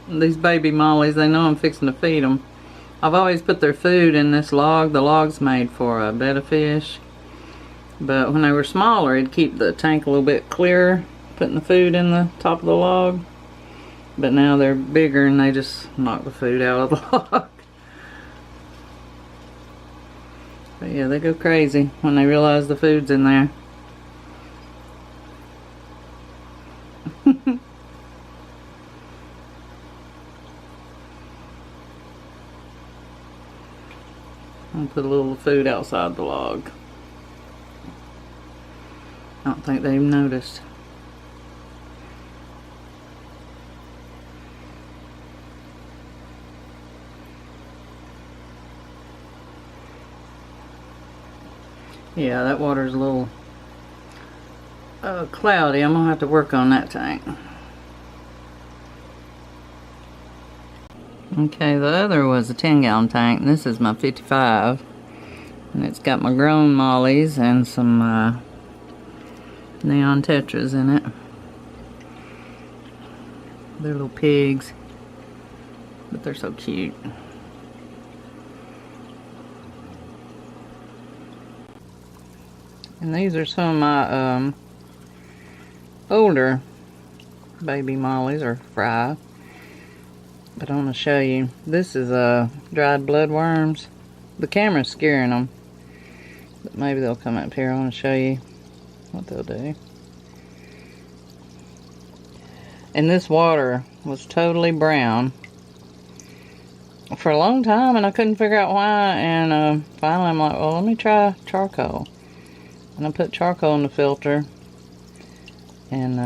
These baby mollies, they know I'm fixing to feed them. I've always put their food in this log. The log's made for a bed of fish. But when they were smaller, it'd keep the tank a little bit clearer, putting the food in the top of the log. But now they're bigger and they just knock the food out of the log. But yeah, they go crazy when they realize the food's in there. I'll put a little food outside the log. I don't think they even noticed. Yeah, that water's a little cloudy. I'm gonna have to work on that tank. Okay, the other was a 10-gallon tank, and this is my 55. And it's got my grown mollies and some neon tetras in it. They're little pigs, but they're so cute. And these are some of my older baby mollies, or fry. But I want to show you. This is dried bloodworms. The camera's scaring them, but maybe they'll come up here. I want to show you what they'll do. And this water was totally brown for a long time, and I couldn't figure out why. And finally I'm like, well, let me try charcoal. And I put charcoal in the filter, and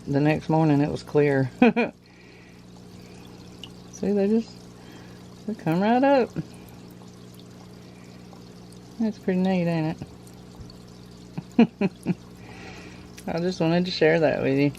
the next morning it was clear. See, they come right up. That's pretty neat, ain't it? I just wanted to share that with you.